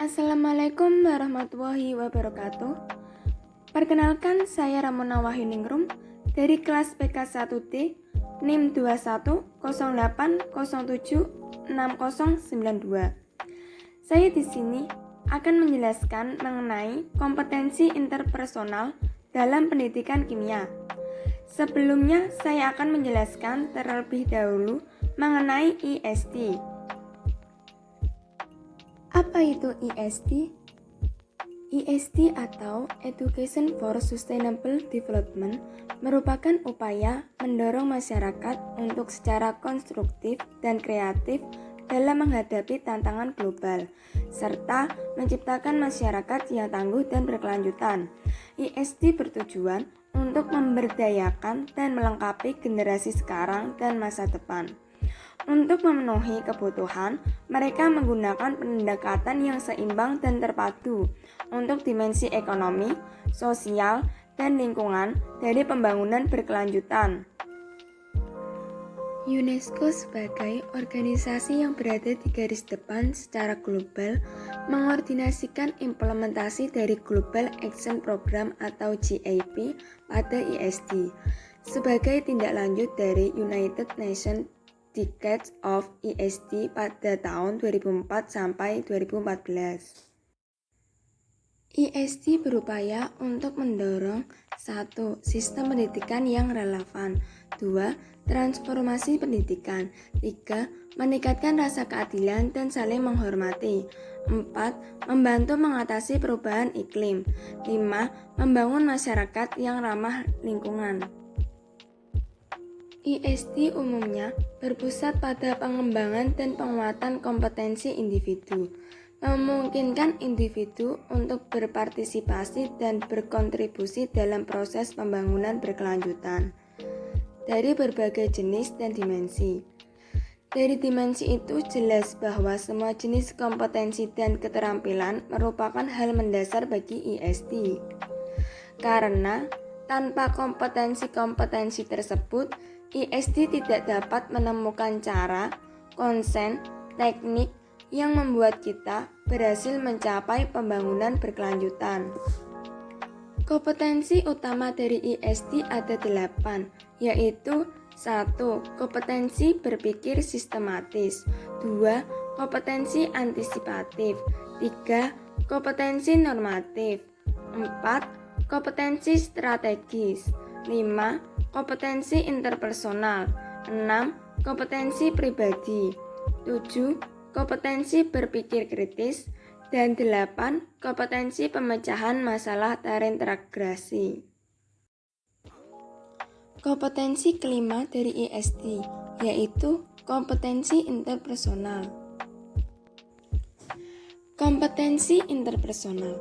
Assalamualaikum warahmatullahi wabarakatuh. Perkenalkan, saya Ramona Wahyuningrum dari kelas PK 1D NIM 2108076092. Saya di sini akan menjelaskan mengenai kompetensi interpersonal dalam pendidikan kimia. Sebelumnya, saya akan menjelaskan terlebih dahulu mengenai ISD. Apa itu ISD? ISD atau Education for Sustainable Development merupakan upaya mendorong masyarakat untuk secara konstruktif dan kreatif dalam menghadapi tantangan global, serta menciptakan masyarakat yang tangguh dan berkelanjutan. ISD bertujuan untuk memberdayakan dan melengkapi generasi sekarang dan masa depan. Untuk memenuhi kebutuhan, mereka menggunakan pendekatan yang seimbang dan terpadu untuk dimensi ekonomi, sosial, dan lingkungan dari pembangunan berkelanjutan. UNESCO sebagai organisasi yang berada di garis depan secara global mengordinasikan implementasi dari Global Action Program atau GAP pada ISD sebagai tindak lanjut dari United Nations Decades of ISD pada tahun 2004 sampai 2014. ISD berupaya untuk mendorong 1. Sistem pendidikan yang relevan, 2. Transformasi pendidikan, 3. Meningkatkan rasa keadilan dan saling menghormati, 4. Membantu mengatasi perubahan iklim, 5. Membangun masyarakat yang ramah lingkungan. ISD umumnya berpusat pada pengembangan dan penguatan kompetensi individu, memungkinkan individu untuk berpartisipasi dan berkontribusi dalam proses pembangunan berkelanjutan dari berbagai jenis dan dimensi. Dari dimensi itu jelas bahwa semua jenis kompetensi dan keterampilan merupakan hal mendasar bagi ISD. Karena tanpa kompetensi-kompetensi tersebut, ISD tidak dapat menemukan cara, konsen, teknik yang membuat kita berhasil mencapai pembangunan berkelanjutan. Kompetensi utama dari ISD ada 8, yaitu 1. Kompetensi berpikir sistematis, 2. Kompetensi antisipatif, 3. Kompetensi normatif, 4. Kompetensi strategis, 5. Kompetensi interpersonal, 6. Kompetensi pribadi, 7. Kompetensi berpikir kritis, dan 8. Kompetensi pemecahan masalah terintegrasi. Kompetensi kelima dari ISD, yaitu kompetensi interpersonal. Kompetensi interpersonal.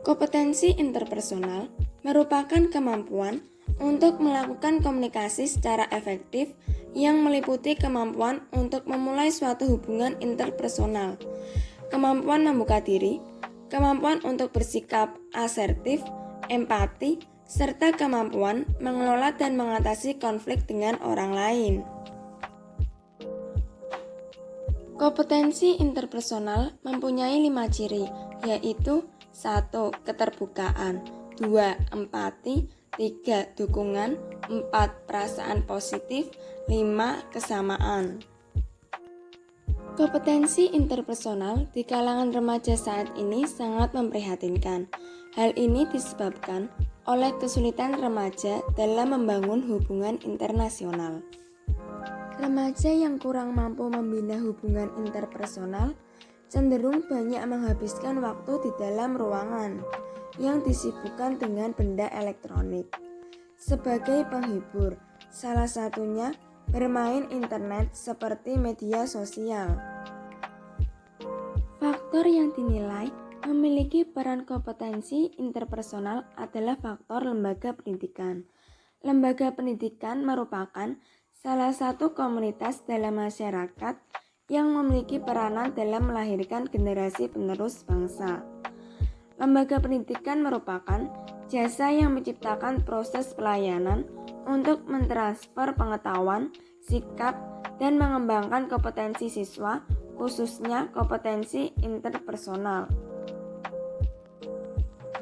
Kompetensi interpersonal merupakan kemampuan untuk melakukan komunikasi secara efektif yang meliputi kemampuan untuk memulai suatu hubungan interpersonal, kemampuan membuka diri, kemampuan untuk bersikap asertif, empati, serta kemampuan mengelola dan mengatasi konflik dengan orang lain. Kompetensi interpersonal mempunyai 5 ciri, yaitu 1. Keterbukaan, 2. Empati, 3. Dukungan, 4. Perasaan positif, 5. Kesamaan. Kompetensi interpersonal di kalangan remaja saat ini sangat memprihatinkan. Hal ini disebabkan oleh kesulitan remaja dalam membangun hubungan internasional. Remaja yang kurang mampu membina hubungan interpersonal cenderung banyak menghabiskan waktu di dalam ruangan yang disibukkan dengan benda elektronik sebagai penghibur, salah satunya bermain internet seperti media sosial. Faktor yang dinilai memiliki peran kompetensi interpersonal adalah faktor lembaga pendidikan. Lembaga pendidikan merupakan salah satu komunitas dalam masyarakat yang memiliki peranan dalam melahirkan generasi penerus bangsa. Lembaga pendidikan merupakan jasa yang menciptakan proses pelayanan untuk mentransfer pengetahuan, sikap, dan mengembangkan kompetensi siswa, khususnya kompetensi interpersonal.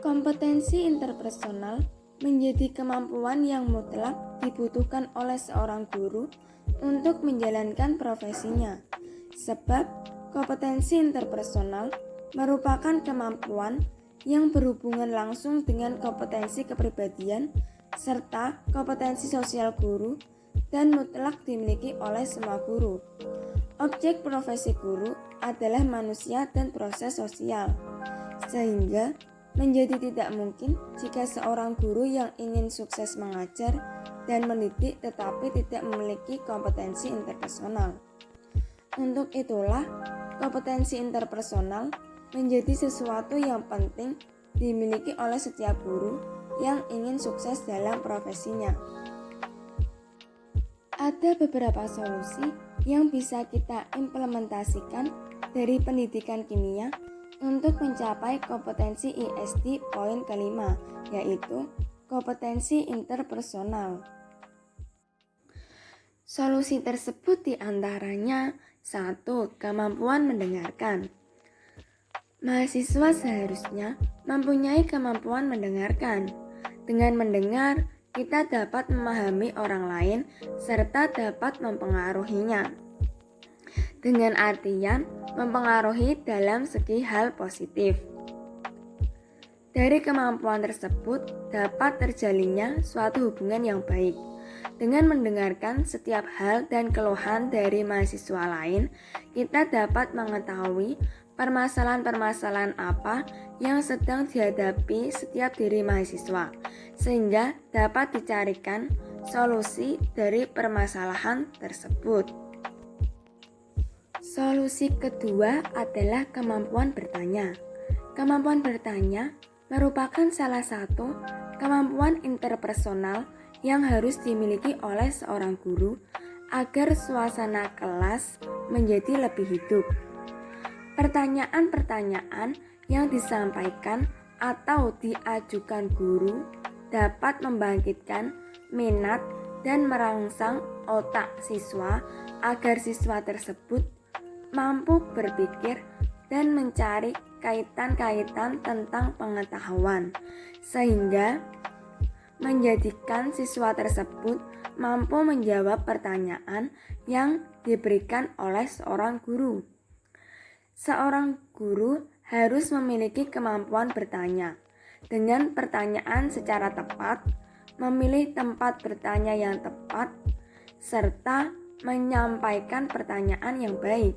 Kompetensi interpersonal menjadi kemampuan yang mutlak dibutuhkan oleh seorang guru untuk menjalankan profesinya. Sebab kompetensi interpersonal merupakan kemampuan yang berhubungan langsung dengan kompetensi kepribadian serta kompetensi sosial guru dan mutlak dimiliki oleh semua guru. Objek profesi guru adalah manusia dan proses sosial, sehingga menjadi tidak mungkin jika seorang guru yang ingin sukses mengajar dan mendidik tetapi tidak memiliki kompetensi interpersonal. Untuk itulah, kompetensi interpersonal menjadi sesuatu yang penting dimiliki oleh setiap guru yang ingin sukses dalam profesinya. Ada beberapa solusi yang bisa kita implementasikan dari pendidikan kimia untuk mencapai kompetensi IST poin kelima, yaitu kompetensi interpersonal. Solusi tersebut diantaranya 1. Kemampuan mendengarkan. Mahasiswa seharusnya mempunyai kemampuan mendengarkan. Dengan mendengar, kita dapat memahami orang lain serta dapat mempengaruhinya. Dengan artian mempengaruhi dalam segi hal positif. Dari kemampuan tersebut dapat terjalinnya suatu hubungan yang baik. Dengan mendengarkan setiap hal dan keluhan dari mahasiswa lain, kita dapat mengetahui permasalahan-permasalahan apa yang sedang dihadapi setiap diri mahasiswa, sehingga dapat dicarikan solusi dari permasalahan tersebut. Solusi kedua adalah kemampuan bertanya. Kemampuan bertanya merupakan salah satu kemampuan interpersonal yang harus dimiliki oleh seorang guru agar suasana kelas menjadi lebih hidup. Pertanyaan-pertanyaan yang disampaikan atau diajukan guru dapat membangkitkan minat dan merangsang otak siswa agar siswa tersebut mampu berpikir dan mencari kaitan-kaitan tentang pengetahuan, sehingga menjadikan siswa tersebut mampu menjawab pertanyaan yang diberikan oleh seorang guru. Seorang guru harus memiliki kemampuan bertanya dengan pertanyaan secara tepat, memilih tempat bertanya yang tepat, serta menyampaikan pertanyaan yang baik.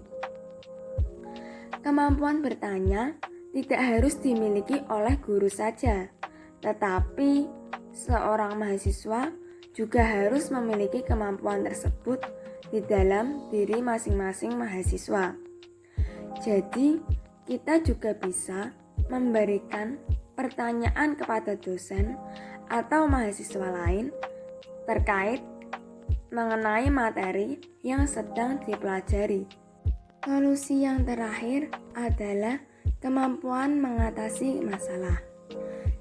Kemampuan bertanya tidak harus dimiliki oleh guru saja, tetapi seorang mahasiswa juga harus memiliki kemampuan tersebut di dalam diri masing-masing mahasiswa. Jadi, kita juga bisa memberikan pertanyaan kepada dosen atau mahasiswa lain terkait mengenai materi yang sedang dipelajari. Solusi yang terakhir adalah kemampuan mengatasi masalah.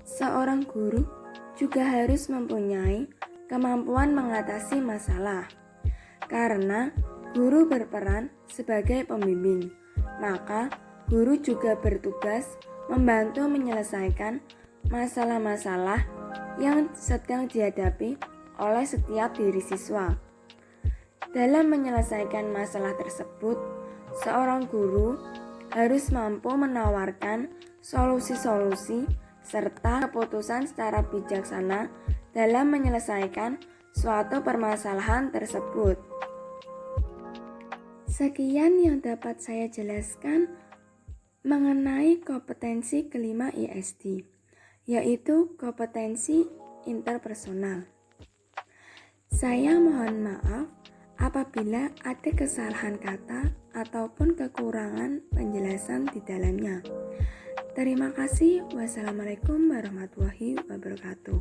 Seorang guru juga harus mempunyai kemampuan mengatasi masalah, karena guru berperan sebagai pembimbing, maka guru juga bertugas membantu menyelesaikan masalah-masalah yang sedang dihadapi oleh setiap diri siswa. Dalam menyelesaikan masalah tersebut, seorang guru harus mampu menawarkan solusi-solusi serta keputusan secara bijaksana dalam menyelesaikan suatu permasalahan tersebut. Sekian yang dapat saya jelaskan mengenai kompetensi kelima IST, yaitu kompetensi interpersonal. Saya mohon maaf apabila ada kesalahan kata ataupun kekurangan penjelasan di dalamnya. Terima kasih. Wassalamualaikum warahmatullahi wabarakatuh.